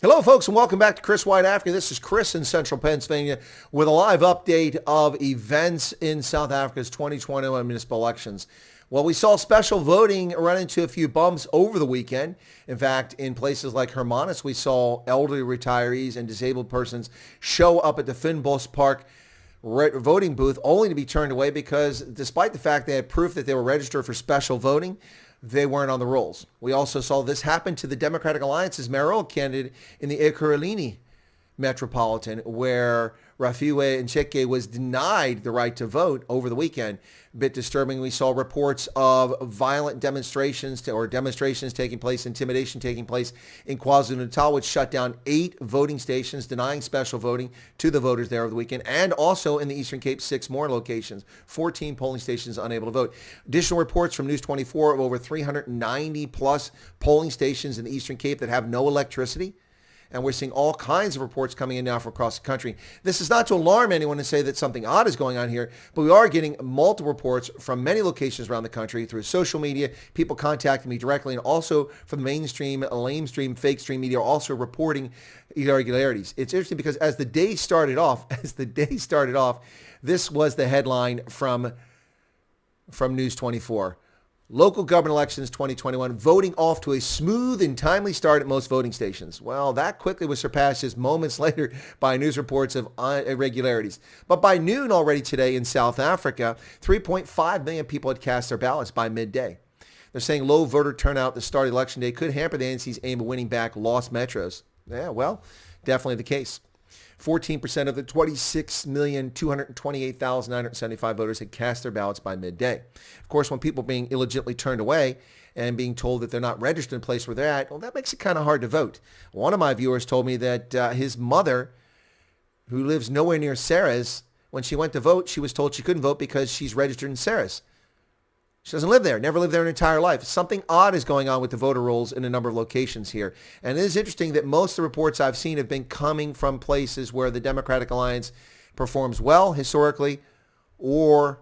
Hello, folks, and welcome back to Chris Wyatt Africa. This is Chris in Central Pennsylvania with a live update of events in South Africa's 2021 municipal elections. Well, we saw special voting run into a few bumps over the weekend. In fact, in places like Hermanus, we saw elderly retirees and disabled persons show up at the Fynbos Park voting booth only to be turned away because despite the fact they had proof that they were registered for special voting, they weren't on the rolls. We also saw this happen to the Democratic Alliance's mayoral candidate in the Ekurhuleni Metropolitan, where Rafiwe Ncheke was denied the right to vote over the weekend. A bit disturbing. We saw reports of violent demonstrations taking place, intimidation taking place in KwaZulu-Natal, which shut down 8 voting stations, denying special voting to the voters there over the weekend, and also in the Eastern Cape, 6 more locations, 14 polling stations unable to vote. Additional reports from News 24 of over 390 plus polling stations in the Eastern Cape that have no electricity. And we're seeing all kinds of reports coming in now from across the country. This is not to alarm anyone and say that something odd is going on here, but we are getting multiple reports from many locations around the country through social media, people contacting me directly, and also from mainstream, lamestream, fake stream media also reporting irregularities. It's interesting because as the day started off, this was the headline from News 24. Local government elections 2021, voting off to a smooth and timely start at most voting stations. Well, that quickly was surpassed just moments later by news reports of irregularities. But by noon already today in South Africa, 3.5 million people had cast their ballots by midday. They're saying low voter turnout at the start of election day could hamper the ANC's aim of winning back lost metros. Yeah, well, definitely the case. 14% of the 26,228,975 voters had cast their ballots by midday. Of course, when people are being illegitimately turned away and being told that they're not registered in the place where they're at, well, that makes it kind of hard to vote. One of my viewers told me that his mother, who lives nowhere near Sarah's, when she went to vote, she was told she couldn't vote because she's registered in Sarah's. She doesn't live there, never lived there her entire life. Something odd is going on with the voter rolls in a number of locations here. And it is interesting that most of the reports I've seen have been coming from places where the Democratic Alliance performs well historically or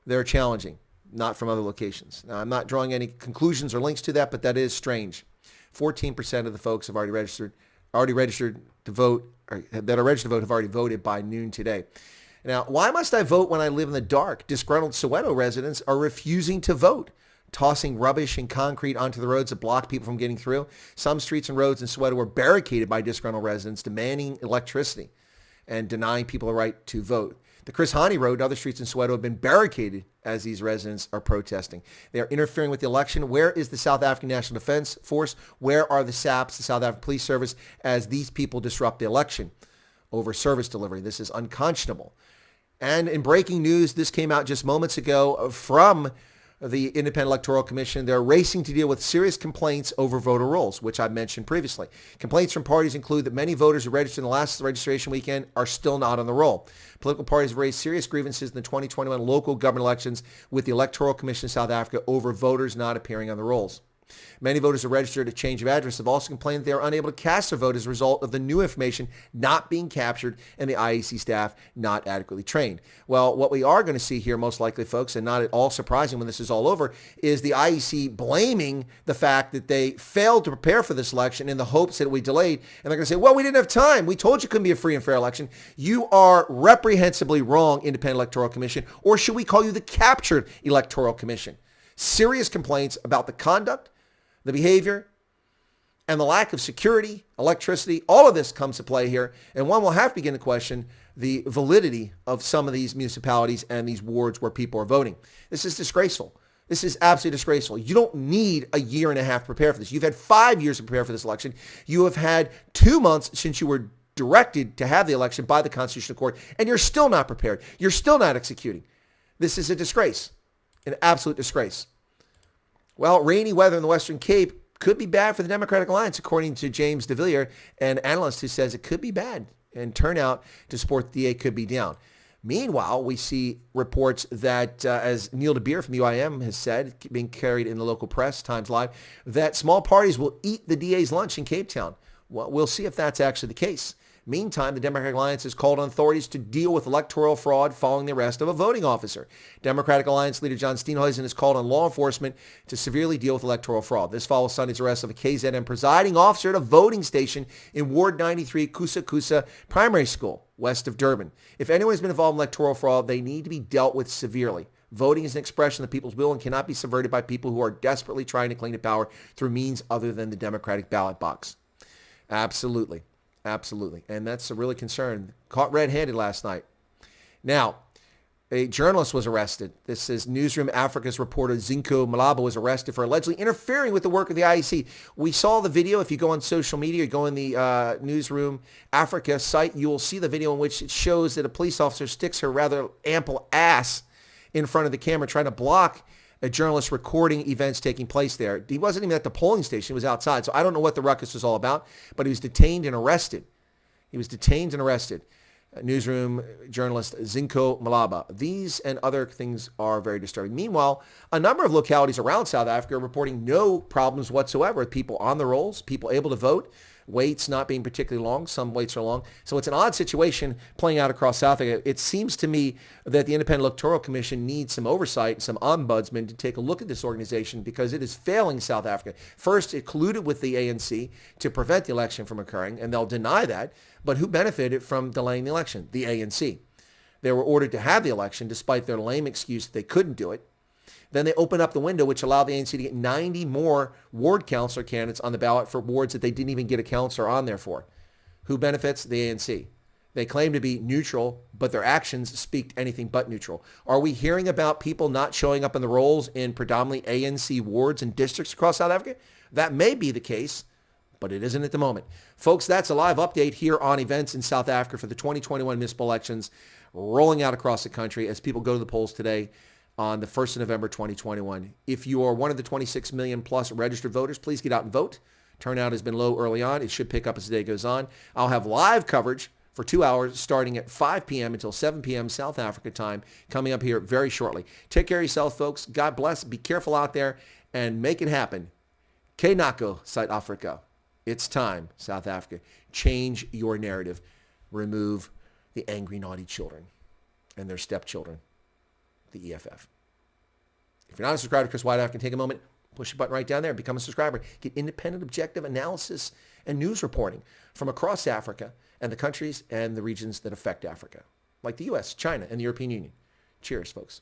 they're challenging, not from other locations. Now, I'm not drawing any conclusions or links to that, but that is strange. 14% of the folks have already registered to vote, or that are registered to vote have already voted by noon today. Now, why must I vote when I live in the dark? Disgruntled Soweto residents are refusing to vote, tossing rubbish and concrete onto the roads to block people from getting through. Some streets and roads in Soweto were barricaded by disgruntled residents demanding electricity and denying people the right to vote. The Chris Hani Road and other streets in Soweto have been barricaded as these residents are protesting. They are interfering with the election. Where is the South African National Defense Force? Where are the SAPs, the South African Police Service, as these people disrupt the election over service delivery? This is unconscionable. And in breaking news, this came out just moments ago from the Independent Electoral Commission. They're racing to deal with serious complaints over voter rolls, which I mentioned previously. Complaints from parties include that many voters who registered in the last registration weekend are still not on the roll. Political parties have raised serious grievances in the 2021 local government elections with the Electoral Commission of South Africa over voters not appearing on the rolls. Many voters who registered a change of address have also complained that they are unable to cast their vote as a result of the new information not being captured and the IEC staff not adequately trained. Well, what we are going to see here, most likely, folks, and not at all surprising when this is all over, is the IEC blaming the fact that they failed to prepare for this election in the hopes that it would be delayed. And they're going to say, well, we didn't have time. We told you it couldn't be a free and fair election. You are reprehensibly wrong, Independent Electoral Commission, or should we call you the captured Electoral Commission? Serious complaints about the conduct, the behavior, and the lack of security, electricity, all of this comes to play here. And one will have to begin to question the validity of some of these municipalities and these wards where people are voting. This is disgraceful. This is absolutely disgraceful. You don't need a year and a half to prepare for this. You've had 5 years to prepare for this election. You have had 2 months since you were directed to have the election by the Constitutional Court, and you're still not prepared. You're still not executing. This is a disgrace, an absolute disgrace. Well, rainy weather in the Western Cape could be bad for the Democratic Alliance, according to James de Villiers, an analyst who says it could be bad, and turnout to support the DA could be down. Meanwhile, we see reports that, as Neil de Beer from UIM has said, being carried in the local press, Times Live, that small parties will eat the DA's lunch in Cape Town. Well, we'll see if that's actually the case. Meantime, the Democratic Alliance has called on authorities to deal with electoral fraud following the arrest of a voting officer. Democratic Alliance leader John Steenhuisen has called on law enforcement to severely deal with electoral fraud. This follows Sunday's arrest of a KZN presiding officer at a voting station in Ward 93 Kusa Kusa Primary School, west of Durban. If anyone has been involved in electoral fraud, they need to be dealt with severely. Voting is an expression of the people's will and cannot be subverted by people who are desperately trying to cling to power through means other than the Democratic ballot box. Absolutely. Absolutely. And that's a really concern. Caught red-handed last night. Now, a journalist was arrested. This is Newsroom Africa's reporter Zinko Malaba was arrested for allegedly interfering with the work of the IEC. We saw the video. If you go on social media, go on the Newsroom Africa site, you will see the video in which it shows that a police officer sticks her rather ample ass in front of the camera trying to block a journalist recording events taking place there. He wasn't even at the polling station. He was outside. So I don't know what the ruckus was all about, but he was detained and arrested. Newsroom journalist Zinko Malaba. These and other things are very disturbing. Meanwhile, a number of localities around South Africa are reporting no problems whatsoever with people on the rolls, people able to vote, waits not being particularly long. Some waits are long. So it's an odd situation playing out across South Africa. It seems to me that the Independent Electoral Commission needs some oversight, some ombudsman to take a look at this organization because it is failing South Africa. First, it colluded with the ANC to prevent the election from occurring, and they'll deny that. But who benefited from delaying the election? The ANC. They were ordered to have the election despite their lame excuse that they couldn't do it. Then they opened up the window, which allowed the ANC to get 90 more ward councillor candidates on the ballot for wards that they didn't even get a councillor on there for. Who benefits? The ANC. They claim to be neutral, but their actions speak anything but neutral. Are we hearing about people not showing up in the rolls in predominantly ANC wards and districts across South Africa? That may be the case, but it isn't at the moment. Folks, that's a live update here on events in South Africa for the 2021 municipal elections rolling out across the country as people go to the polls today on the 1st of November, 2021. If you are one of the 26 million plus registered voters, please get out and vote. Turnout has been low early on. It should pick up as the day goes on. I'll have live coverage for 2 hours starting at 5 p.m. until 7 p.m. South Africa time coming up here very shortly. Take care of yourself, folks. God bless. Be careful out there and make it happen. Kenako, South Africa. It's time, South Africa. Change your narrative. Remove the angry, naughty children and their stepchildren. The EFF. If you're not a subscriber to Chris Wyatt Africa, take a moment, push the button right down there, become a subscriber. Get independent, objective analysis and news reporting from across Africa and the countries and the regions that affect Africa, like the U.S., China, and the European Union. Cheers, folks.